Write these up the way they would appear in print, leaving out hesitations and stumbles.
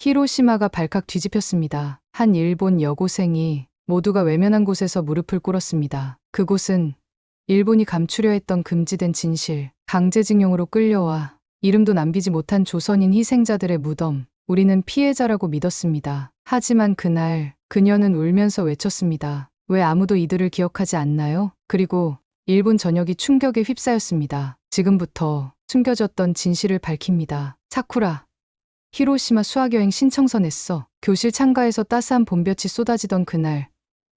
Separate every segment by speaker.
Speaker 1: 히로시마가 발칵 뒤집혔습니다. 한 일본 여고생이 모두가 외면한 곳에서 무릎을 꿇었습니다. 그곳은 일본이 감추려 했던 금지된 진실, 강제징용으로 끌려와 이름도 남기지 못한 조선인 희생자들의 무덤, 우리는 피해자라고 믿었습니다. 하지만 그날 그녀는 울면서 외쳤습니다. 왜 아무도 이들을 기억하지 않나요? 그리고 일본 전역이 충격에 휩싸였습니다. 지금부터 숨겨졌던 진실을 밝힙니다. 사쿠라. 히로시마 수학여행 신청서 냈어. 교실 창가에서 따스한 봄볕이 쏟아지던 그날,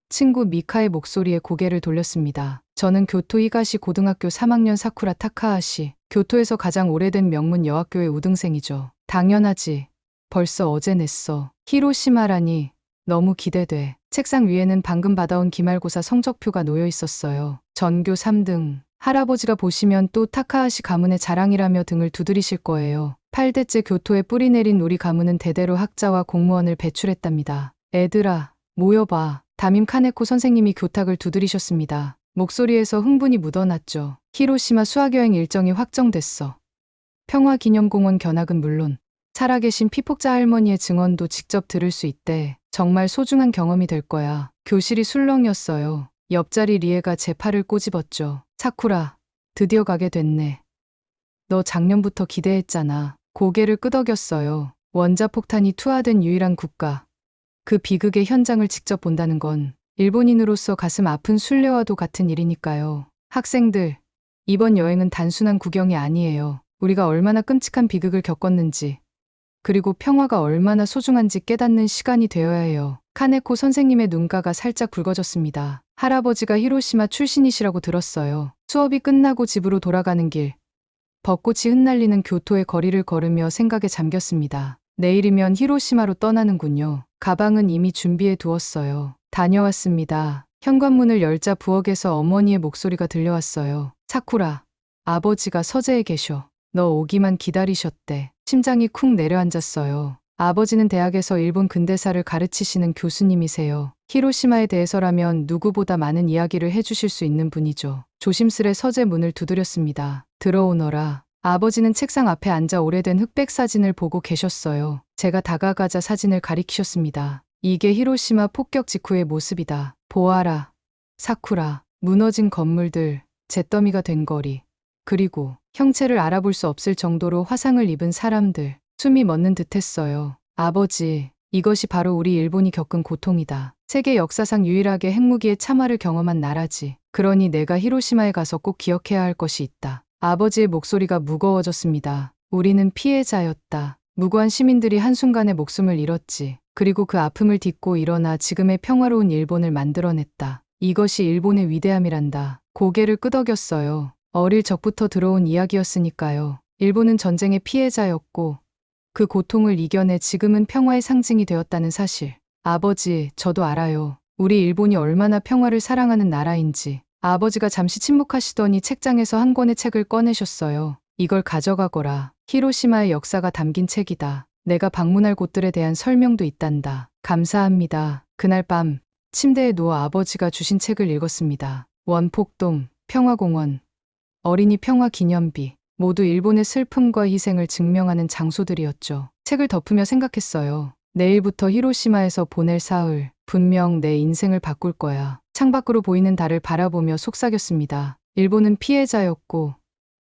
Speaker 1: 친구 미카의 목소리에 고개를 돌렸습니다. 저는 교토 히가시 고등학교 3학년 사쿠라 타카하시, 교토에서 가장 오래된 명문 여학교의 우등생이죠. 당연하지. 벌써 어제 냈어. 히로시마라니 너무 기대돼. 책상 위에는 방금 받아온 기말고사 성적표가 놓여 있었어요. 전교 3등. 할아버지가 보시면 또 타카하시 가문의 자랑이라며 등을 두드리실 거예요. 8대째 교토에 뿌리 내린 우리 가문은 대대로 학자와 공무원을 배출했답니다. 애들아, 모여봐. 담임 카네코 선생님이 교탁을 두드리셨습니다. 목소리에서 흥분이 묻어났죠. 히로시마 수학여행 일정이 확정됐어. 평화기념공원 견학은 물론 살아계신 피폭자 할머니의 증언도 직접 들을 수 있대. 정말 소중한 경험이 될 거야. 교실이 술렁이었어요. 옆자리 리에가 제 팔을 꼬집었죠. 사쿠라, 드디어 가게 됐네. 너 작년부터 기대했잖아. 고개를 끄덕였어요. 원자폭탄이 투하된 유일한 국가. 그 비극의 현장을 직접 본다는 건 일본인으로서 가슴 아픈 순례와도 같은 일이니까요. 학생들, 이번 여행은 단순한 구경이 아니에요. 우리가 얼마나 끔찍한 비극을 겪었는지, 그리고 평화가 얼마나 소중한지 깨닫는 시간이 되어야 해요. 카네코 선생님의 눈가가 살짝 붉어졌습니다. 할아버지가 히로시마 출신이시라고 들었어요. 수업이 끝나고 집으로 돌아가는 길, 벚꽃이 흩날리는 교토의 거리를 걸으며 생각에 잠겼습니다. 내일이면 히로시마로 떠나는군요. 가방은 이미 준비해 두었어요. 다녀왔습니다. 현관문을 열자 부엌에서 어머니의 목소리가 들려왔어요. 사쿠라, 아버지가 서재에 계셔. 너 오기만 기다리셨대. 심장이 쿵 내려앉았어요. 아버지는 대학에서 일본 근대사를 가르치시는 교수님이세요. 히로시마에 대해서라면 누구보다 많은 이야기를 해주실 수 있는 분이죠. 조심스레 서재 문을 두드렸습니다. 들어오너라. 아버지는 책상 앞에 앉아 오래된 흑백 사진을 보고 계셨어요. 제가 다가가자 사진을 가리키셨습니다. 이게 히로시마 폭격 직후의 모습이다. 보아라. 사쿠라. 무너진 건물들, 잿더미가 된 거리. 그리고 형체를 알아볼 수 없을 정도로 화상을 입은 사람들. 숨이 멎는 듯했어요. 아버지, 이것이 바로 우리 일본이 겪은 고통이다. 세계 역사상 유일하게 핵무기의 참화를 경험한 나라지. 그러니 내가 히로시마에 가서 꼭 기억해야 할 것이 있다. 아버지의 목소리가 무거워졌습니다. 우리는 피해자였다. 무고한 시민들이 한순간에 목숨을 잃었지. 그리고 그 아픔을 딛고 일어나 지금의 평화로운 일본을 만들어냈다. 이것이 일본의 위대함이란다. 고개를 끄덕였어요. 어릴 적부터 들어온 이야기였으니까요. 일본은 전쟁의 피해자였고 그 고통을 이겨내 지금은 평화의 상징이 되었다는 사실. 아버지, 저도 알아요. 우리 일본이 얼마나 평화를 사랑하는 나라인지. 아버지가 잠시 침묵하시더니 책장에서 한 권의 책을 꺼내셨어요. 이걸 가져가거라. 히로시마의 역사가 담긴 책이다. 내가 방문할 곳들에 대한 설명도 있단다. 감사합니다. 그날 밤 침대에 누워 아버지가 주신 책을 읽었습니다. 원폭동, 평화공원, 어린이 평화기념비, 모두 일본의 슬픔과 희생을 증명하는 장소들이었죠. 책을 덮으며 생각했어요. 내일부터 히로시마에서 보낼 사흘, 분명 내 인생을 바꿀 거야. 창밖으로 보이는 달을 바라보며 속삭였습니다. 일본은 피해자였고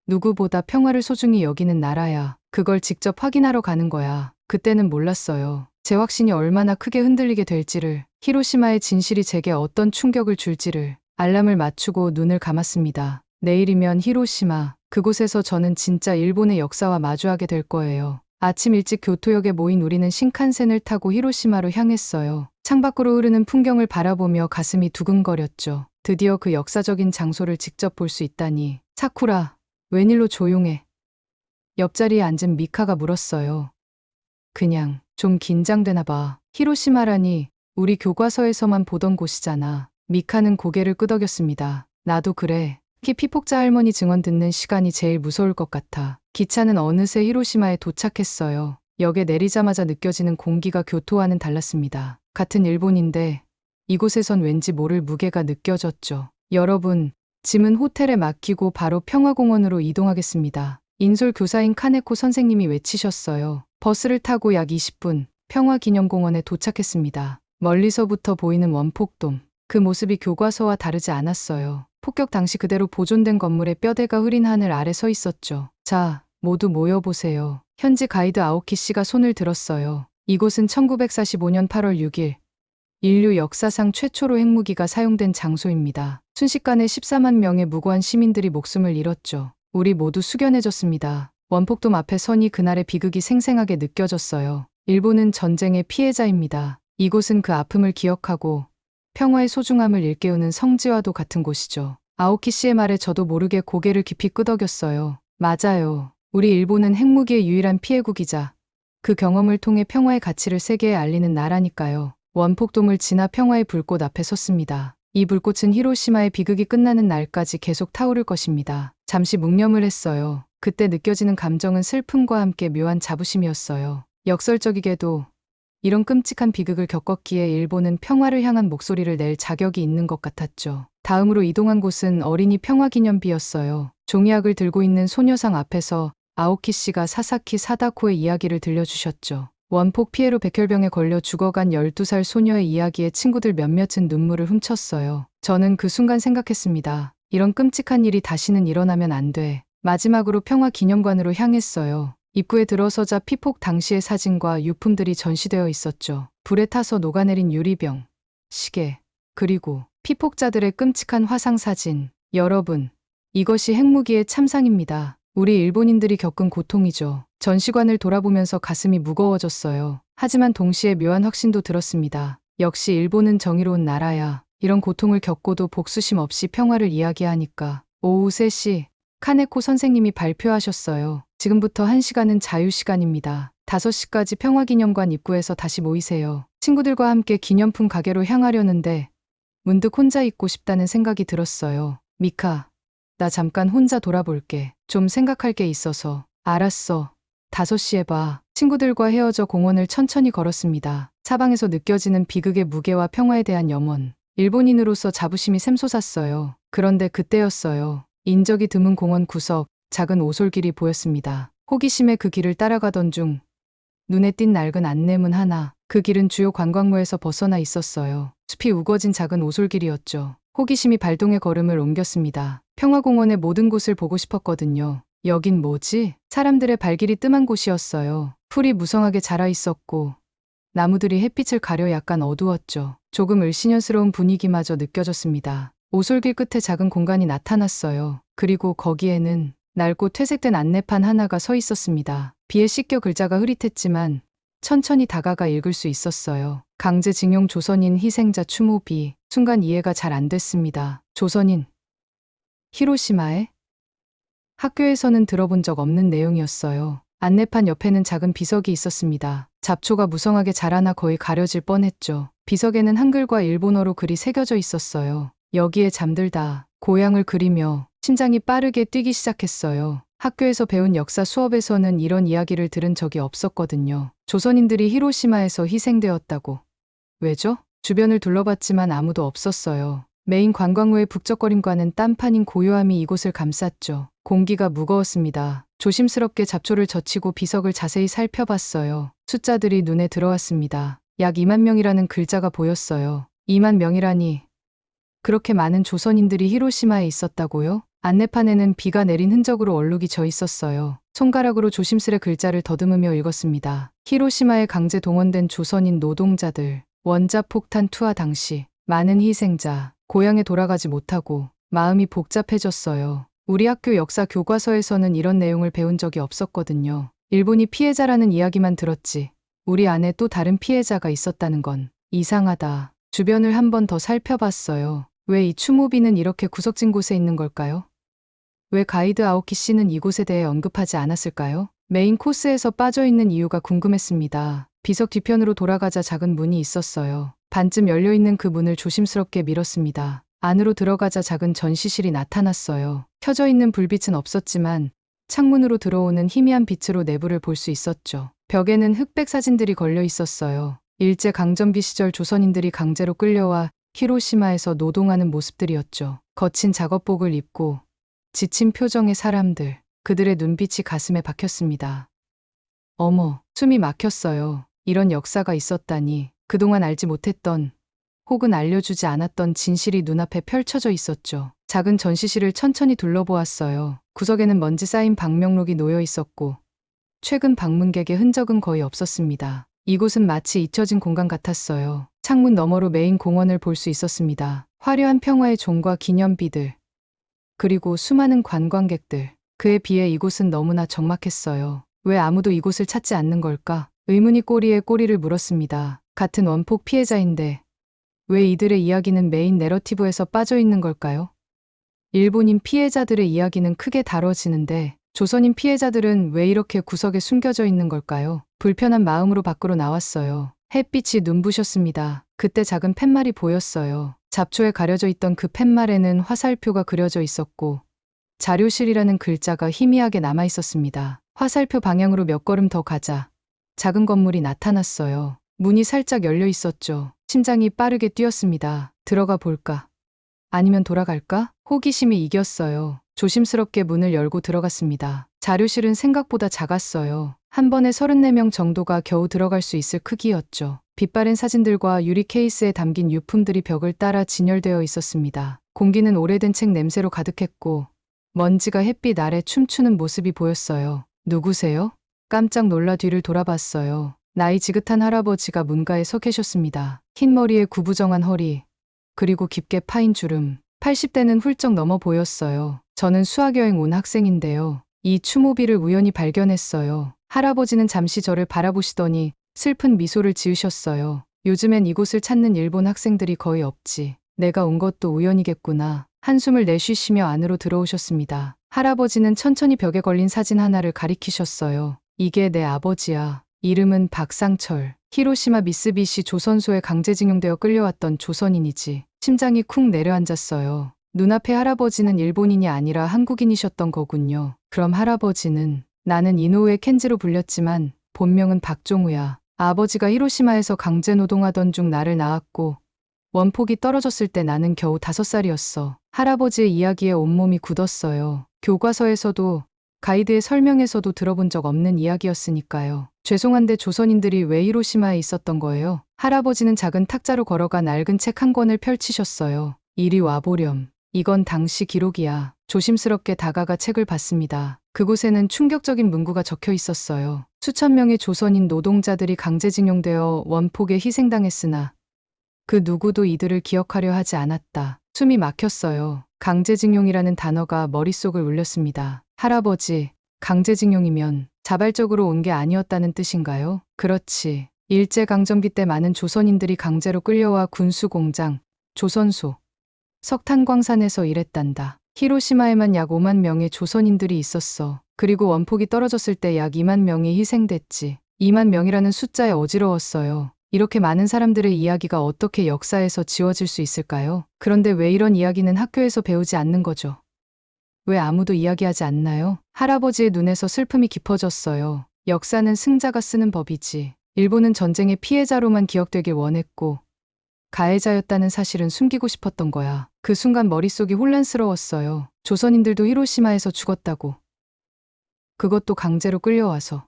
Speaker 1: 누구보다 평화를 소중히 여기는 나라야. 그걸 직접 확인하러 가는 거야. 그때는 몰랐어요. 제 확신이 얼마나 크게 흔들리게 될지를, 히로시마의 진실이 제게 어떤 충격을 줄지를. 알람을 맞추고 눈을 감았습니다. 내일이면 히로시마, 그곳에서 저는 진짜 일본의 역사와 마주하게 될 거예요. 아침 일찍 교토역에 모인 우리는 신칸센을 타고 히로시마로 향했어요. 창밖으로 흐르는 풍경을 바라보며 가슴이 두근거렸죠. 드디어 그 역사적인 장소를 직접 볼 수 있다니. 사쿠라, 웬일로 조용해? 옆자리에 앉은 미카가 물었어요. 그냥 좀 긴장되나 봐. 히로시마라니 우리 교과서에서만 보던 곳이잖아. 미카는 고개를 끄덕였습니다. 나도 그래. 특히 피폭자 할머니 증언 듣는 시간이 제일 무서울 것 같아. 기차는 어느새 히로시마에 도착했어요. 역에 내리자마자 느껴지는 공기가 교토와는 달랐습니다. 같은 일본인데 이곳에선 왠지 모를 무게가 느껴졌죠. 여러분, 짐은 호텔에 맡기고 바로 평화공원으로 이동하겠습니다. 인솔 교사인 카네코 선생님이 외치셨어요. 버스를 타고 약 20분, 평화기념공원에 도착했습니다. 멀리서부터 보이는 원폭돔. 그 모습이 교과서와 다르지 않았어요. 폭격 당시 그대로 보존된 건물에 뼈대가 흐린 하늘 아래 서 있었죠. 자, 모두 모여보세요. 현지 가이드 아오키 씨가 손을 들었어요. 이곳은 1945년 8월 6일 인류 역사상 최초로 핵무기가 사용된 장소입니다. 순식간에 14만 명의 무고한 시민들이 목숨을 잃었죠. 우리 모두 숙연해졌습니다. 원폭돔 앞에 서니 그날의 비극이 생생하게 느껴졌어요. 일본은 전쟁의 피해자입니다. 이곳은 그 아픔을 기억하고 평화의 소중함을 일깨우는 성지와도 같은 곳이죠. 아오키 씨의 말에 저도 모르게 고개를 깊이 끄덕였어요. 맞아요. 우리 일본은 핵무기의 유일한 피해국이자 그 경험을 통해 평화의 가치를 세계에 알리는 나라니까요. 원폭돔을 지나 평화의 불꽃 앞에 섰습니다. 이 불꽃은 히로시마의 비극이 끝나는 날까지 계속 타오를 것입니다. 잠시 묵념을 했어요. 그때 느껴지는 감정은 슬픔과 함께 묘한 자부심이었어요. 역설적이게도 이런 끔찍한 비극을 겪었기에 일본은 평화를 향한 목소리를 낼 자격이 있는 것 같았죠. 다음으로 이동한 곳은 어린이 평화기념비였어요. 종이학을 들고 있는 소녀상 앞에서 아오키 씨가 사사키 사다코의 이야기를 들려주셨죠. 원폭 피해로 백혈병에 걸려 죽어간 12살 소녀의 이야기에 친구들 몇몇은 눈물을 훔쳤어요. 저는 그 순간 생각했습니다. 이런 끔찍한 일이 다시는 일어나면 안 돼. 마지막으로 평화기념관으로 향했어요. 입구에 들어서자 피폭 당시의 사진과 유품들이 전시되어 있었죠. 불에 타서 녹아내린 유리병, 시계, 그리고 피폭자들의 끔찍한 화상사진. 여러분, 이것이 핵무기의 참상입니다. 우리 일본인들이 겪은 고통이죠. 전시관을 돌아보면서 가슴이 무거워졌어요. 하지만 동시에 묘한 확신도 들었습니다. 역시 일본은 정의로운 나라야. 이런 고통을 겪고도 복수심 없이 평화를 이야기하니까. 오후 3시, 카네코 선생님이 발표하셨어요. 지금부터 1시간은 자유시간입니다. 5시까지 평화기념관 입구에서 다시 모이세요. 친구들과 함께 기념품 가게로 향하려는데 문득 혼자 있고 싶다는 생각이 들었어요. 미카, 나 잠깐 혼자 돌아볼게. 좀 생각할 게 있어서. 알았어. 5시에 봐. 친구들과 헤어져 공원을 천천히 걸었습니다. 사방에서 느껴지는 비극의 무게와 평화에 대한 염원. 일본인으로서 자부심이 샘솟았어요. 그런데 그때였어요. 인적이 드문 공원 구석, 작은 오솔길이 보였습니다. 호기심에 그 길을 따라가던 중 눈에 띈 낡은 안내문 하나. 그 길은 주요 관광로에서 벗어나 있었어요. 숲이 우거진 작은 오솔길이었죠. 호기심이 발동의 걸음을 옮겼습니다. 평화공원의 모든 곳을 보고 싶었거든요. 여긴 뭐지? 사람들의 발길이 뜸한 곳이었어요. 풀이 무성하게 자라 있었고 나무들이 햇빛을 가려 약간 어두웠죠. 조금 을씨년스러운 분위기마저 느껴졌습니다. 오솔길 끝에 작은 공간이 나타났어요. 그리고 거기에는 낡고 퇴색된 안내판 하나가 서 있었습니다. 비에 씻겨 글자가 흐릿했지만 천천히 다가가 읽을 수 있었어요. 강제징용 조선인 희생자 추모비. 순간 이해가 잘 안 됐습니다. 조선인. 히로시마에? 학교에서는 들어본 적 없는 내용이었어요. 안내판 옆에는 작은 비석이 있었습니다. 잡초가 무성하게 자라나 거의 가려질 뻔했죠. 비석에는 한글과 일본어로 글이 새겨져 있었어요. 여기에 잠들다. 고향을 그리며 심장이 빠르게 뛰기 시작했어요. 학교에서 배운 역사 수업에서는 이런 이야기를 들은 적이 없었거든요. 조선인들이 히로시마에서 희생되었다고. 왜죠? 주변을 둘러봤지만 아무도 없었어요. 메인 관광로의 북적거림과는 딴판인 고요함이 이곳을 감쌌죠. 공기가 무거웠습니다. 조심스럽게 잡초를 젖히고 비석을 자세히 살펴봤어요. 숫자들이 눈에 들어왔습니다. 약 2만 명이라는 글자가 보였어요. 2만 명이라니. 그렇게 많은 조선인들이 히로시마에 있었다고요? 안내판에는 비가 내린 흔적으로 얼룩이 져 있었어요. 손가락으로 조심스레 글자를 더듬으며 읽었습니다. 히로시마에 강제 동원된 조선인 노동자들, 원자폭탄 투하 당시 많은 희생자, 고향에 돌아가지 못하고 마음이 복잡해졌어요. 우리 학교 역사 교과서에서는 이런 내용을 배운 적이 없었거든요. 일본이 피해자라는 이야기만 들었지. 우리 안에 또 다른 피해자가 있었다는 건 이상하다. 주변을 한 번 더 살펴봤어요. 왜 이 추모비는 이렇게 구석진 곳에 있는 걸까요? 왜 가이드 아오키 씨는 이곳에 대해 언급하지 않았을까요? 메인 코스에서 빠져있는 이유가 궁금했습니다. 비석 뒤편으로 돌아가자 작은 문이 있었어요. 반쯤 열려있는 그 문을 조심스럽게 밀었습니다. 안으로 들어가자 작은 전시실이 나타났어요. 켜져 있는 불빛은 없었지만 창문으로 들어오는 희미한 빛으로 내부를 볼 수 있었죠. 벽에는 흑백 사진들이 걸려 있었어요. 일제강점기 시절 조선인들이 강제로 끌려와 히로시마에서 노동하는 모습들이었죠. 거친 작업복을 입고 지친 표정의 사람들, 그들의 눈빛이 가슴에 박혔습니다. 어머, 숨이 막혔어요. 이런 역사가 있었다니. 그동안 알지 못했던 혹은 알려주지 않았던 진실이 눈앞에 펼쳐져 있었죠. 작은 전시실을 천천히 둘러보았어요. 구석에는 먼지 쌓인 방명록이 놓여 있었고 최근 방문객의 흔적은 거의 없었습니다. 이곳은 마치 잊혀진 공간 같았어요. 창문 너머로 메인 공원을 볼 수 있었습니다. 화려한 평화의 종과 기념비들, 그리고 수많은 관광객들. 그에 비해 이곳은 너무나 적막했어요. 왜 아무도 이곳을 찾지 않는 걸까? 의문이 꼬리에 꼬리를 물었습니다. 같은 원폭 피해자인데 왜 이들의 이야기는 메인 내러티브에서 빠져 있는 걸까요? 일본인 피해자들의 이야기는 크게 다뤄지는데 조선인 피해자들은 왜 이렇게 구석에 숨겨져 있는 걸까요? 불편한 마음으로 밖으로 나왔어요. 햇빛이 눈부셨습니다. 그때 작은 팻말이 보였어요. 잡초에 가려져 있던 그 팻말에는 화살표가 그려져 있었고 자료실이라는 글자가 희미하게 남아 있었습니다. 화살표 방향으로 몇 걸음 더 가자 작은 건물이 나타났어요. 문이 살짝 열려 있었죠. 심장이 빠르게 뛰었습니다. 들어가 볼까? 아니면 돌아갈까? 호기심이 이겼어요. 조심스럽게 문을 열고 들어갔습니다. 자료실은 생각보다 작았어요. 한 번에 34명 정도가 겨우 들어갈 수 있을 크기였죠. 빛바랜 사진들과 유리 케이스에 담긴 유품들이 벽을 따라 진열되어 있었습니다. 공기는 오래된 책 냄새로 가득했고 먼지가 햇빛 아래 춤추는 모습이 보였어요. 누구세요? 깜짝 놀라 뒤를 돌아봤어요. 나이 지긋한 할아버지가 문가에 서 계셨습니다. 흰 머리에 구부정한 허리, 그리고 깊게 파인 주름. 80대는 훌쩍 넘어 보였어요. 저는 수학여행 온 학생인데요. 이 추모비를 우연히 발견했어요. 할아버지는 잠시 저를 바라보시더니 슬픈 미소를 지으셨어요. 요즘엔 이곳을 찾는 일본 학생들이 거의 없지. 내가 온 것도 우연이겠구나. 한숨을 내쉬시며 안으로 들어오셨습니다. 할아버지는 천천히 벽에 걸린 사진 하나를 가리키셨어요. 이게 내 아버지야. 이름은 박상철. 히로시마 미쓰비시 조선소에 강제징용되어 끌려왔던 조선인이지. 심장이 쿵 내려앉았어요. 눈앞의 할아버지는 일본인이 아니라 한국인이셨던 거군요. 그럼 할아버지는 나는 이노우에 켄지로 불렸지만 본명은 박종우야. 아버지가 히로시마에서 강제노동하던 중 나를 낳았고 원폭이 떨어졌을 때 나는 겨우 5살이었어. 할아버지의 이야기에 온몸이 굳었어요. 교과서에서도 가이드의 설명에서도 들어본 적 없는 이야기였으니까요. 죄송한데 조선인들이 왜 히로시마에 있었던 거예요? 할아버지는 작은 탁자로 걸어가 낡은 책 한 권을 펼치셨어요. 이리 와보렴. 이건 당시 기록이야. 조심스럽게 다가가 책을 봤습니다. 그곳에는 충격적인 문구가 적혀 있었어요. 수천 명의 조선인 노동자들이 강제징용되어 원폭에 희생당했으나 그 누구도 이들을 기억하려 하지 않았다. 숨이 막혔어요. 강제징용이라는 단어가 머릿속을 울렸습니다. 할아버지, 강제징용이면 자발적으로 온 게 아니었다는 뜻인가요? 그렇지. 일제강점기 때 많은 조선인들이 강제로 끌려와 군수공장, 조선소, 석탄광산에서 일했단다. 히로시마에만 약 5만 명의 조선인들이 있었어. 그리고 원폭이 떨어졌을 때 약 2만 명이 희생됐지. 2만 명이라는 숫자에 어지러웠어요. 이렇게 많은 사람들의 이야기가 어떻게 역사에서 지워질 수 있을까요? 그런데 왜 이런 이야기는 학교에서 배우지 않는 거죠? 왜 아무도 이야기하지 않나요? 할아버지의 눈에서 슬픔이 깊어졌어요. 역사는 승자가 쓰는 법이지. 일본은 전쟁의 피해자로만 기억되길 원했고 가해자였다는 사실은 숨기고 싶었던 거야. 그 순간 머릿속이 혼란스러웠어요. 조선인들도 히로시마에서 죽었다고. 그것도 강제로 끌려와서.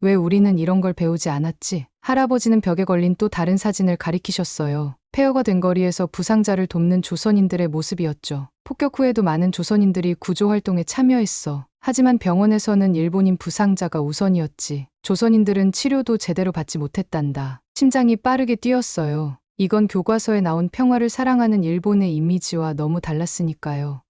Speaker 1: 왜 우리는 이런 걸 배우지 않았지? 할아버지는 벽에 걸린 또 다른 사진을 가리키셨어요. 폐허가 된 거리에서 부상자를 돕는 조선인들의 모습이었죠. 폭격 후에도 많은 조선인들이 구조활동에 참여했어. 하지만 병원에서는 일본인 부상자가 우선이었지. 조선인들은 치료도 제대로 받지 못했단다. 심장이 빠르게 뛰었어요. 이건 교과서에 나온 평화를 사랑하는 일본의 이미지와 너무 달랐으니까요.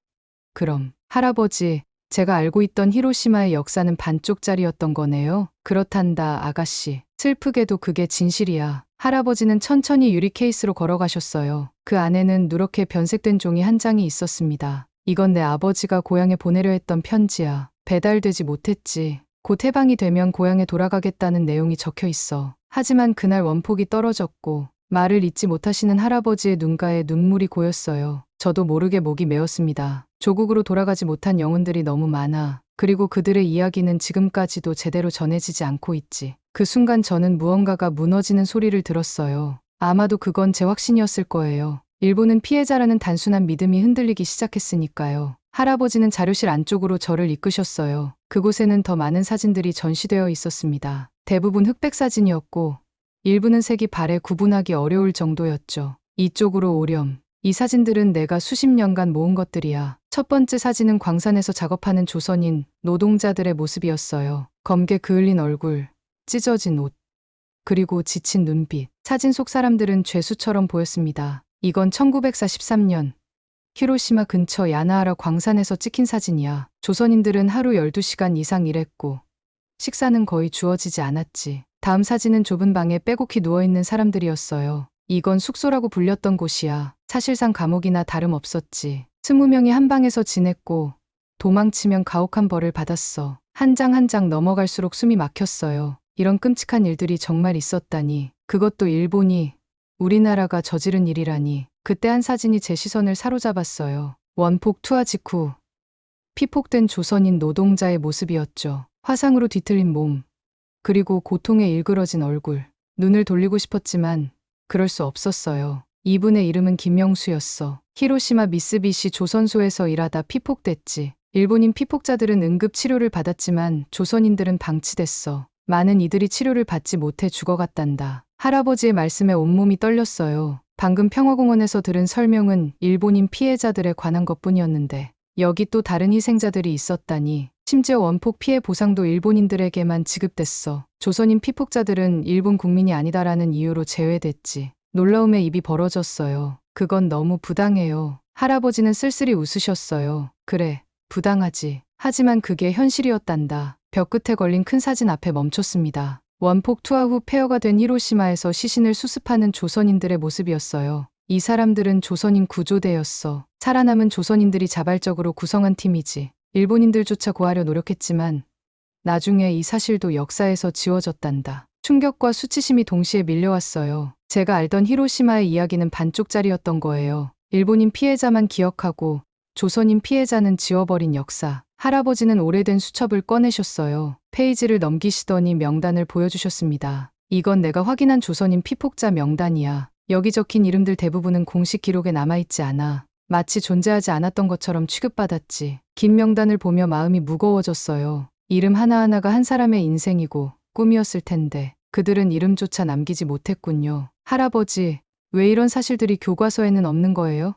Speaker 1: 그럼 할아버지, 제가 알고 있던 히로시마의 역사는 반쪽짜리였던 거네요. 그렇단다, 아가씨. 슬프게도 그게 진실이야. 할아버지는 천천히 유리 케이스로 걸어가셨어요. 그 안에는 누렇게 변색된 종이 한 장이 있었습니다. 이건 내 아버지가 고향에 보내려 했던 편지야. 배달되지 못했지. 곧 해방이 되면 고향에 돌아가겠다는 내용이 적혀 있어. 하지만 그날 원폭이 떨어졌고 말을 잊지 못하시는 할아버지의 눈가에 눈물이 고였어요. 저도 모르게 목이 메었습니다. 조국으로 돌아가지 못한 영혼들이 너무 많아. 그리고 그들의 이야기는 지금까지도 제대로 전해지지 않고 있지. 그 순간 저는 무언가가 무너지는 소리를 들었어요. 아마도 그건 제 확신이었을 거예요. 일본은 피해자라는 단순한 믿음이 흔들리기 시작했으니까요. 할아버지는 자료실 안쪽으로 저를 이끄셨어요. 그곳에는 더 많은 사진들이 전시되어 있었습니다. 대부분 흑백 사진이었고 일부는 색이 발에 구분하기 어려울 정도였죠. 이쪽으로 오렴. 이 사진들은 내가 수십 년간 모은 것들이야. 첫 번째 사진은 광산에서 작업하는 조선인 노동자들의 모습이었어요. 검게 그을린 얼굴, 찢어진 옷, 그리고 지친 눈빛. 사진 속 사람들은 죄수처럼 보였습니다. 이건 1943년 히로시마 근처 야나하라 광산에서 찍힌 사진이야. 조선인들은 하루 12시간 이상 일했고 식사는 거의 주어지지 않았지. 다음 사진은 좁은 방에 빼곡히 누워있는 사람들이었어요. 이건 숙소라고 불렸던 곳이야. 사실상 감옥이나 다름없었지. 20명이 한 방에서 지냈고 도망치면 가혹한 벌을 받았어. 한 장 한 장 넘어갈수록 숨이 막혔어요. 이런 끔찍한 일들이 정말 있었다니. 그것도 일본이 우리나라가 저지른 일이라니. 그때 한 사진이 제 시선을 사로잡았어요. 원폭 투하 직후 피폭된 조선인 노동자의 모습이었죠. 화상으로 뒤틀린 몸, 그리고 고통에 일그러진 얼굴. 눈을 돌리고 싶었지만 그럴 수 없었어요. 이분의 이름은 김명수였어. 히로시마 미쓰비시 조선소에서 일하다 피폭됐지. 일본인 피폭자들은 응급 치료를 받았지만 조선인들은 방치됐어. 많은 이들이 치료를 받지 못해 죽어갔단다. 할아버지의 말씀에 온몸이 떨렸어요. 방금 평화공원에서 들은 설명은 일본인 피해자들에 관한 것뿐이었는데 여기 또 다른 희생자들이 있었다니. 심지어 원폭 피해 보상도 일본인들에게만 지급됐어. 조선인 피폭자들은 일본 국민이 아니다라는 이유로 제외됐지. 놀라움에 입이 벌어졌어요. 그건 너무 부당해요. 할아버지는 쓸쓸히 웃으셨어요. 그래, 부당하지. 하지만 그게 현실이었단다. 벽 끝에 걸린 큰 사진 앞에 멈췄습니다. 원폭 투하 후 폐허가 된 히로시마에서 시신을 수습하는 조선인들의 모습이었어요. 이 사람들은 조선인 구조대였어. 살아남은 조선인들이 자발적으로 구성한 팀이지. 일본인들조차 구하려 노력했지만 나중에 이 사실도 역사에서 지워졌단다. 충격과 수치심이 동시에 밀려왔어요. 제가 알던 히로시마의 이야기는 반쪽짜리였던 거예요. 일본인 피해자만 기억하고 조선인 피해자는 지워버린 역사. 할아버지는 오래된 수첩을 꺼내셨어요. 페이지를 넘기시더니 명단을 보여주셨습니다. 이건 내가 확인한 조선인 피폭자 명단이야. 여기 적힌 이름들 대부분은 공식 기록에 남아있지 않아. 마치 존재하지 않았던 것처럼 취급받았지. 긴 명단을 보며 마음이 무거워졌어요. 이름 하나하나가 한 사람의 인생이고 꿈이었을 텐데 그들은 이름조차 남기지 못했군요. 할아버지, 왜 이런 사실들이 교과서에는 없는 거예요?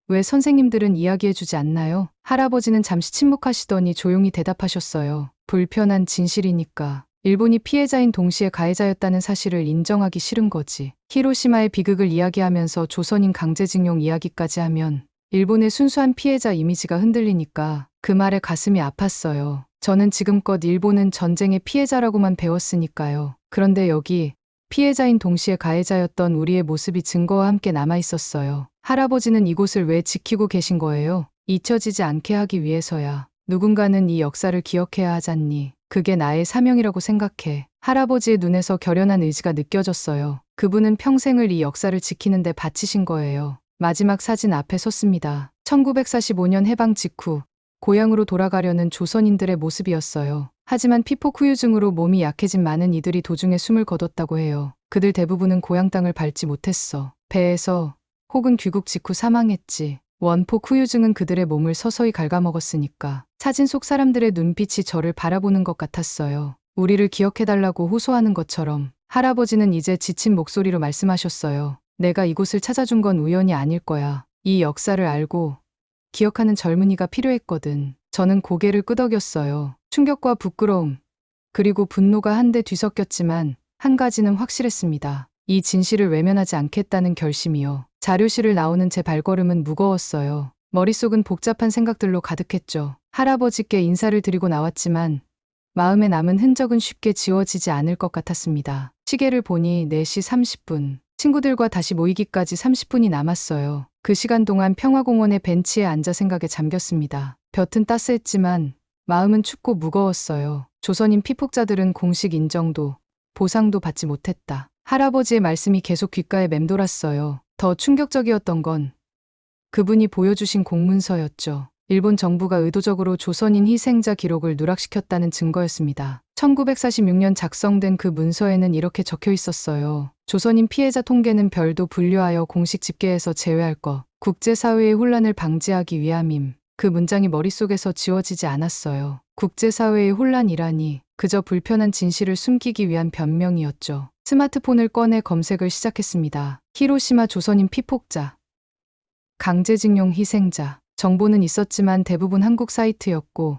Speaker 1: 왜 선생님들은 이야기해주지 않나요? 할아버지는 잠시 침묵하시더니 조용히 대답하셨어요. 불편한 진실이니까. 일본이 피해자인 동시에 가해자였다는 사실을 인정하기 싫은 거지. 히로시마의 비극을 이야기하면서 조선인 강제징용 이야기까지 하면 일본의 순수한 피해자 이미지가 흔들리니까 그 말에 가슴이 아팠어요. 저는 지금껏 일본은 전쟁의 피해자라고만 배웠으니까요. 그런데 여기 피해자인 동시에 가해자였던 우리의 모습이 증거와 함께 남아있었어요. 할아버지는 이곳을 왜 지키고 계신 거예요? 잊혀지지 않게 하기 위해서야. 누군가는 이 역사를 기억해야 하잖니. 그게 나의 사명이라고 생각해. 할아버지의 눈에서 결연한 의지가 느껴졌어요. 그분은 평생을 이 역사를 지키는 데 바치신 거예요. 마지막 사진 앞에 섰습니다. 1945년 해방 직후 고향으로 돌아가려는 조선인들의 모습이었어요. 하지만 피폭 후유증으로 몸이 약해진 많은 이들이 도중에 숨을 거뒀다고 해요. 그들 대부분은 고향 땅을 밟지 못했어. 배에서 혹은 귀국 직후 사망했지. 원폭 후유증은 그들의 몸을 서서히 갉아먹었으니까. 사진 속 사람들의 눈빛이 저를 바라보는 것 같았어요. 우리를 기억해달라고 호소하는 것처럼. 할아버지는 이제 지친 목소리로 말씀하셨어요. 내가 이곳을 찾아준 건 우연이 아닐 거야. 이 역사를 알고 기억하는 젊은이가 필요했거든. 저는 고개를 끄덕였어요. 충격과 부끄러움, 그리고 분노가 한데 뒤섞였지만 한 가지는 확실했습니다. 이 진실을 외면하지 않겠다는 결심이요. 자료실을 나오는 제 발걸음은 무거웠어요. 머릿속은 복잡한 생각들로 가득했죠. 할아버지께 인사를 드리고 나왔지만 마음에 남은 흔적은 쉽게 지워지지 않을 것 같았습니다. 시계를 보니 4시 30분. 친구들과 다시 모이기까지 30분이 남았어요. 그 시간 동안 평화공원의 벤치에 앉아 생각에 잠겼습니다. 볕은 따스했지만 마음은 춥고 무거웠어요. 조선인 피폭자들은 공식 인정도 보상도 받지 못했다. 할아버지의 말씀이 계속 귓가에 맴돌았어요. 더 충격적이었던 건 그분이 보여주신 공문서였죠. 일본 정부가 의도적으로 조선인 희생자 기록을 누락시켰다는 증거였습니다. 1946년 작성된 그 문서에는 이렇게 적혀 있었어요. 조선인 피해자 통계는 별도 분류하여 공식 집계에서 제외할 것. 국제사회의 혼란을 방지하기 위함임. 그 문장이 머릿속에서 지워지지 않았어요. 국제사회의 혼란이라니 그저 불편한 진실을 숨기기 위한 변명이었죠. 스마트폰을 꺼내 검색을 시작했습니다. 히로시마 조선인 피폭자, 강제징용 희생자. 정보는 있었지만 대부분 한국 사이트였고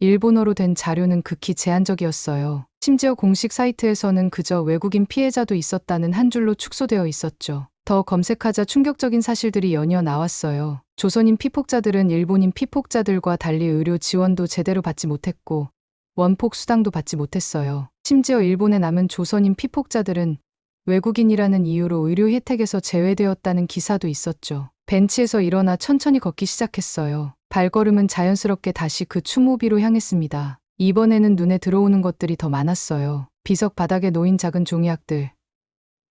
Speaker 1: 일본어로 된 자료는 극히 제한적이었어요. 심지어 공식 사이트에서는 그저 외국인 피해자도 있었다는 한 줄로 축소되어 있었죠. 더 검색하자 충격적인 사실들이 연이어 나왔어요. 조선인 피폭자들은 일본인 피폭자들과 달리 의료 지원도 제대로 받지 못했고 원폭 수당도 받지 못했어요. 심지어 일본에 남은 조선인 피폭자들은 외국인이라는 이유로 의료 혜택에서 제외되었다는 기사도 있었죠. 벤치에서 일어나 천천히 걷기 시작했어요. 발걸음은 자연스럽게 다시 그 추모비로 향했습니다. 이번에는 눈에 들어오는 것들이 더 많았어요. 비석 바닥에 놓인 작은 종이약들.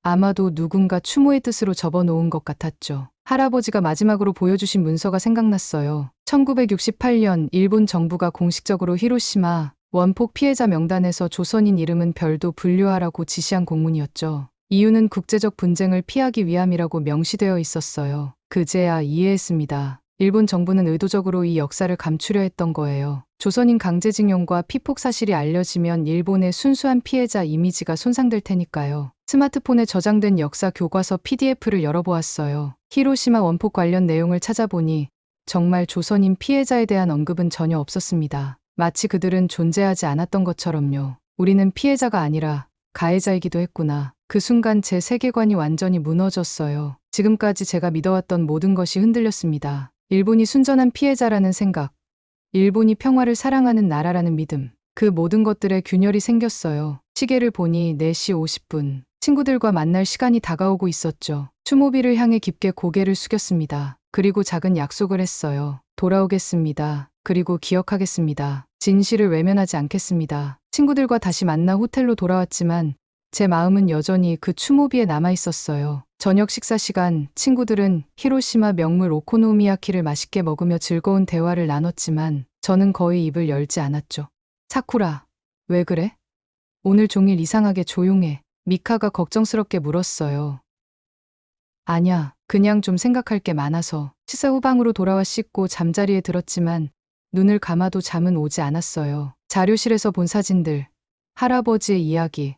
Speaker 1: 아마도 누군가 추모의 뜻으로 접어놓은 것 같았죠. 할아버지가 마지막으로 보여주신 문서가 생각났어요. 1968년 일본 정부가 공식적으로 히로시마 원폭 피해자 명단에서 조선인 이름은 별도 분류하라고 지시한 공문이었죠. 이유는 국제적 분쟁을 피하기 위함이라고 명시되어 있었어요. 그제야 이해했습니다. 일본 정부는 의도적으로 이 역사를 감추려 했던 거예요. 조선인 강제징용과 피폭 사실이 알려지면 일본의 순수한 피해자 이미지가 손상될 테니까요. 스마트폰에 저장된 역사 교과서 PDF를 열어보았어요. 히로시마 원폭 관련 내용을 찾아보니 정말 조선인 피해자에 대한 언급은 전혀 없었습니다. 마치 그들은 존재하지 않았던 것처럼요. 우리는 피해자가 아니라 가해자이기도 했구나. 그 순간 제 세계관이 완전히 무너졌어요. 지금까지 제가 믿어왔던 모든 것이 흔들렸습니다. 일본이 순전한 피해자라는 생각, 일본이 평화를 사랑하는 나라라는 믿음, 그 모든 것들에 균열이 생겼어요. 시계를 보니 4시 50분. 친구들과 만날 시간이 다가오고 있었죠. 추모비를 향해 깊게 고개를 숙였습니다. 그리고 작은 약속을 했어요. 돌아오겠습니다. 그리고 기억하겠습니다. 진실을 외면하지 않겠습니다. 친구들과 다시 만나 호텔로 돌아왔지만 제 마음은 여전히 그 추모비에 남아 있었어요. 저녁 식사 시간, 친구들은 히로시마 명물 오코노미야키를 맛있게 먹으며 즐거운 대화를 나눴지만 저는 거의 입을 열지 않았죠. 사쿠라, 왜 그래? 오늘 종일 이상하게 조용해. 미카가 걱정스럽게 물었어요. 아냐, 그냥 좀 생각할 게 많아서. 식사 후 방으로 돌아와 씻고 잠자리에 들었지만 눈을 감아도 잠은 오지 않았어요. 자료실에서 본 사진들, 할아버지의 이야기,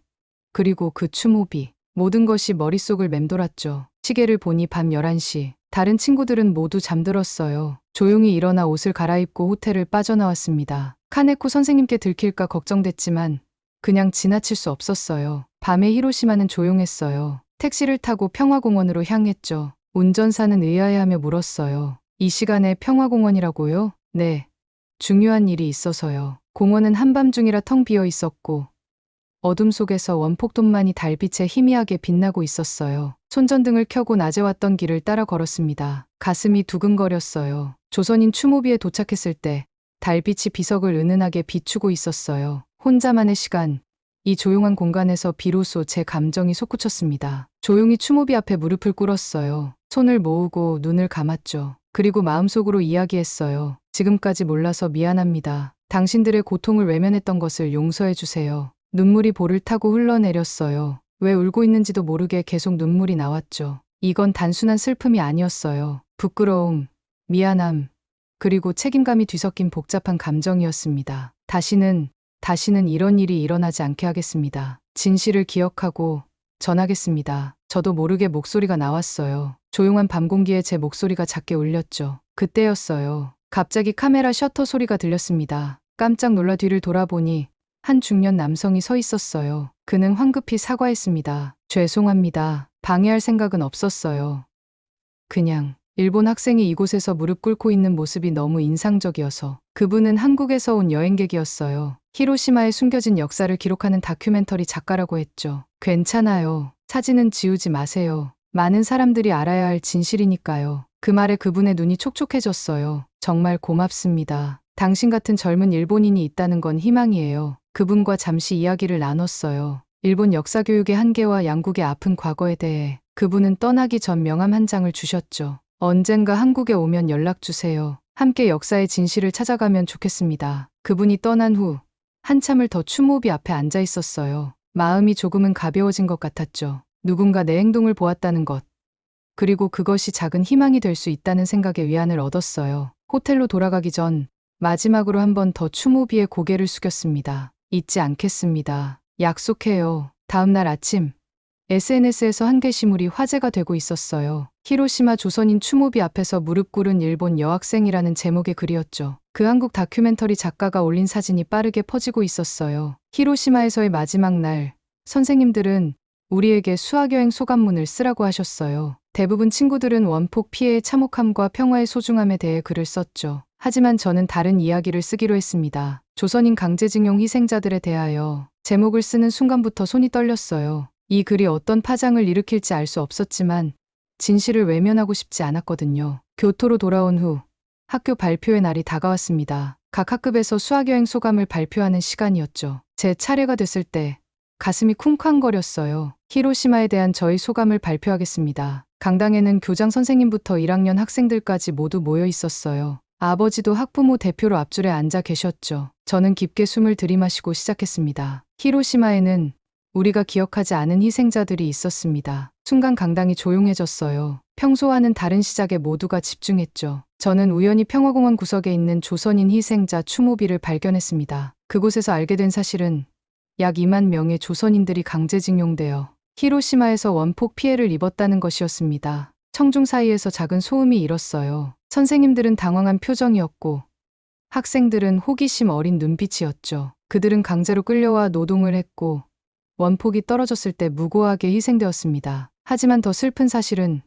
Speaker 1: 그리고 그 추모비. 모든 것이 머릿속을 맴돌았죠. 시계를 보니 밤 11시. 다른 친구들은 모두 잠들었어요. 조용히 일어나 옷을 갈아입고 호텔을 빠져나왔습니다. 카네코 선생님께 들킬까 걱정됐지만 그냥 지나칠 수 없었어요. 밤에 히로시마는 조용했어요. 택시를 타고 평화공원으로 향했죠. 운전사는 의아해하며 물었어요. 이 시간에 평화공원이라고요? 네. 중요한 일이 있어서요. 공원은 한밤중이라 텅 비어 있었고 어둠 속에서 원폭돈만이 달빛에 희미하게 빛나고 있었어요. 손전등을 켜고 낮에 왔던 길을 따라 걸었습니다. 가슴이 두근거렸어요. 조선인 추모비에 도착했을 때 달빛이 비석을 은은하게 비추고 있었어요. 혼자만의 시간, 이 조용한 공간에서 비로소 제 감정이 솟구쳤습니다. 조용히 추모비 앞에 무릎을 꿇었어요. 손을 모으고 눈을 감았죠. 그리고 마음속으로 이야기했어요. 지금까지 몰라서 미안합니다. 당신들의 고통을 외면했던 것을 용서해 주세요. 눈물이 볼을 타고 흘러내렸어요. 왜 울고 있는지도 모르게 계속 눈물이 나왔죠. 이건 단순한 슬픔이 아니었어요. 부끄러움, 미안함, 그리고 책임감이 뒤섞인 복잡한 감정이었습니다. 다시는 이런 일이 일어나지 않게 하겠습니다. 진실을 기억하고 전하겠습니다. 저도 모르게 목소리가 나왔어요. 조용한 밤 공기에 제 목소리가 작게 울렸죠. 그때였어요. 갑자기 카메라 셔터 소리가 들렸습니다. 깜짝 놀라 뒤를 돌아보니 한 중년 남성이 서 있었어요. 그는 황급히 사과했습니다. 죄송합니다. 방해할 생각은 없었어요. 그냥 일본 학생이 이곳에서 무릎 꿇고 있는 모습이 너무 인상적이어서. 그분은 한국에서 온 여행객이었어요. 히로시마에 숨겨진 역사를 기록하는 다큐멘터리 작가라고 했죠. 괜찮아요. 사진은 지우지 마세요. 많은 사람들이 알아야 할 진실이니까요. 그 말에 그분의 눈이 촉촉해졌어요. 정말 고맙습니다. 당신 같은 젊은 일본인이 있다는 건 희망이에요. 그분과 잠시 이야기를 나눴어요. 일본 역사 교육의 한계와 양국의 아픈 과거에 대해. 그분은 떠나기 전 명함 한 장을 주셨죠. 언젠가 한국에 오면 연락 주세요. 함께 역사의 진실을 찾아가면 좋겠습니다. 그분이 떠난 후 한참을 더 추모비 앞에 앉아 있었어요. 마음이 조금은 가벼워진 것 같았죠. 누군가 내 행동을 보았다는 것. 그리고 그것이 작은 희망이 될 수 있다는 생각에 위안을 얻었어요. 호텔로 돌아가기 전 마지막으로 한 번 더 추모비에 고개를 숙였습니다. 잊지 않겠습니다. 약속해요. 다음 날 아침 SNS에서 한 게시물이 화제가 되고 있었어요. 히로시마 조선인 추모비 앞에서 무릎 꿇은 일본 여학생이라는 제목의 글이었죠. 그 한국 다큐멘터리 작가가 올린 사진이 빠르게 퍼지고 있었어요. 히로시마에서의 마지막 날, 선생님들은 우리에게 수학여행 소감문을 쓰라고 하셨어요. 대부분 친구들은 원폭 피해의 참혹함과 평화의 소중함에 대해 글을 썼죠. 하지만 저는 다른 이야기를 쓰기로 했습니다. 조선인 강제징용 희생자들에 대하여 제목을 쓰는 순간부터 손이 떨렸어요. 이 글이 어떤 파장을 일으킬지 알 수 없었지만 진실을 외면하고 싶지 않았거든요. 교토로 돌아온 후 학교 발표의 날이 다가왔습니다. 각 학급에서 수학여행 소감을 발표하는 시간이었죠. 제 차례가 됐을 때 가슴이 쿵쾅거렸어요. 히로시마에 대한 저의 소감을 발표하겠습니다. 강당에는 교장 선생님부터 1학년 학생들까지 모두 모여 있었어요. 아버지도 학부모 대표로 앞줄에 앉아 계셨죠. 저는 깊게 숨을 들이마시고 시작했습니다. 히로시마에는 우리가 기억하지 않은 희생자들이 있었습니다. 순간 강당이 조용해졌어요. 평소와는 다른 시작에 모두가 집중했죠. 저는 우연히 평화공원 구석에 있는 조선인 희생자 추모비를 발견했습니다. 그곳에서 알게 된 사실은 약 2만 명의 조선인들이 강제징용되어 히로시마에서 원폭 피해를 입었다는 것이었습니다. 청중 사이에서 작은 소음이 일었어요. 선생님들은 당황한 표정이었고 학생들은 호기심 어린 눈빛이었죠. 그들은 강제로 끌려와 노동을 했고 원폭이 떨어졌을 때 무고하게 희생되었습니다. 하지만 더 슬픈 사실은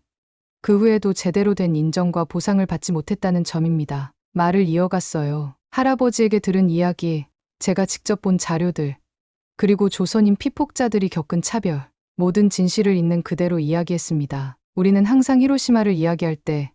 Speaker 1: 그 후에도 제대로 된 인정과 보상을 받지 못했다는 점입니다. 말을 이어갔어요. 할아버지에게 들은 이야기, 제가 직접 본 자료들, 그리고 조선인 피폭자들이 겪은 차별, 모든 진실을 있는 그대로 이야기했습니다. 우리는 항상 히로시마를 이야기할 때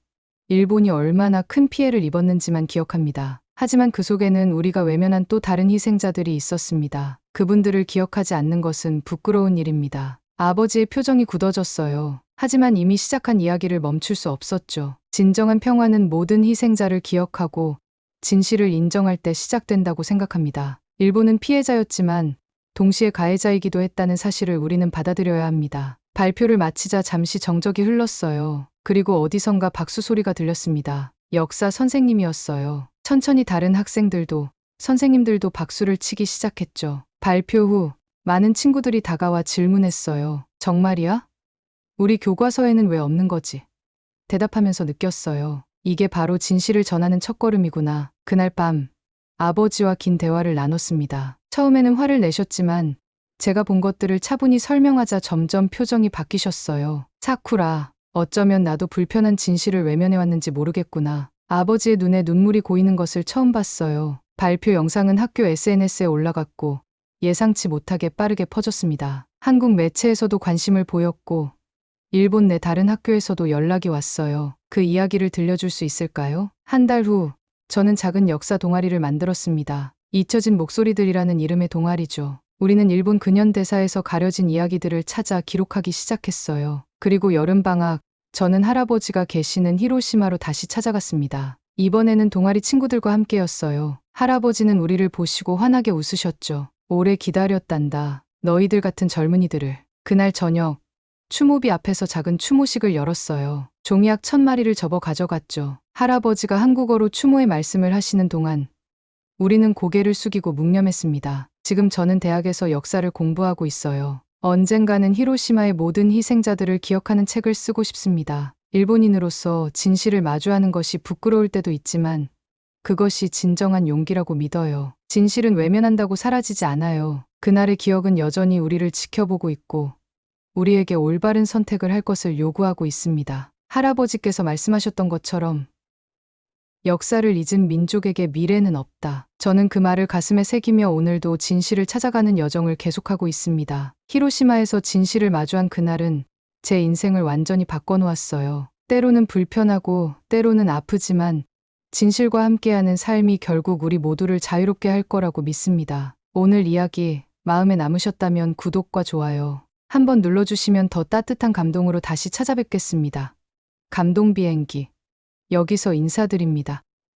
Speaker 1: 일본이 얼마나 큰 피해를 입었는지만 기억합니다. 하지만 그 속에는 우리가 외면한 또 다른 희생자들이 있었습니다. 그분들을 기억하지 않는 것은 부끄러운 일입니다. 아버지의 표정이 굳어졌어요. 하지만 이미 시작한 이야기를 멈출 수 없었죠. 진정한 평화는 모든 희생자를 기억하고 진실을 인정할 때 시작된다고 생각합니다. 일본은 피해자였지만 동시에 가해자이기도 했다는 사실을 우리는 받아들여야 합니다. 발표를 마치자 잠시 정적이 흘렀어요. 그리고 어디선가 박수 소리가 들렸습니다. 역사 선생님이었어요. 천천히 다른 학생들도 선생님들도 박수를 치기 시작했죠. 발표 후 많은 친구들이 다가와 질문했어요. 정말이야? 우리 교과서에는 왜 없는 거지? 대답하면서 느꼈어요. 이게 바로 진실을 전하는 첫걸음이구나. 그날 밤 아버지와 긴 대화를 나눴습니다. 처음에는 화를 내셨지만 제가 본 것들을 차분히 설명하자 점점 표정이 바뀌셨어요. 사쿠라, 어쩌면 나도 불편한 진실을 외면해왔는지 모르겠구나. 아버지의 눈에 눈물이 고이는 것을 처음 봤어요. 발표 영상은 학교 SNS에 올라갔고 예상치 못하게 빠르게 퍼졌습니다. 한국 매체에서도 관심을 보였고 일본 내 다른 학교에서도 연락이 왔어요. 그 이야기를 들려줄 수 있을까요? 한 달 후 저는 작은 역사 동아리를 만들었습니다. 잊혀진 목소리들이라는 이름의 동아리죠. 우리는 일본 근현대사에서 가려진 이야기들을 찾아 기록하기 시작했어요. 그리고 여름방학, 저는 할아버지가 계시는 히로시마로 다시 찾아갔습니다. 이번에는 동아리 친구들과 함께였어요. 할아버지는 우리를 보시고 환하게 웃으셨죠. 오래 기다렸단다. 너희들 같은 젊은이들을. 그날 저녁, 추모비 앞에서 작은 추모식을 열었어요. 종이약 1000마리를 접어 가져갔죠. 할아버지가 한국어로 추모의 말씀을 하시는 동안 우리는 고개를 숙이고 묵념했습니다. 지금 저는 대학에서 역사를 공부하고 있어요. 언젠가는 히로시마의 모든 희생자들을 기억하는 책을 쓰고 싶습니다. 일본인으로서 진실을 마주하는 것이 부끄러울 때도 있지만 그것이 진정한 용기라고 믿어요. 진실은 외면한다고 사라지지 않아요. 그날의 기억은 여전히 우리를 지켜보고 있고 우리에게 올바른 선택을 할 것을 요구하고 있습니다. 할아버지께서 말씀하셨던 것처럼 역사를 잊은 민족에게 미래는 없다. 저는 그 말을 가슴에 새기며 오늘도 진실을 찾아가는 여정을 계속하고 있습니다. 히로시마에서 진실을 마주한 그날은 제 인생을 완전히 바꿔놓았어요. 때로는 불편하고 때로는 아프지만 진실과 함께하는 삶이 결국 우리 모두를 자유롭게 할 거라고 믿습니다. 오늘 이야기 마음에 남으셨다면 구독과 좋아요 한번 눌러주시면 더 따뜻한 감동으로 다시 찾아뵙겠습니다. 감동 비행기 여기서 인사드립니다.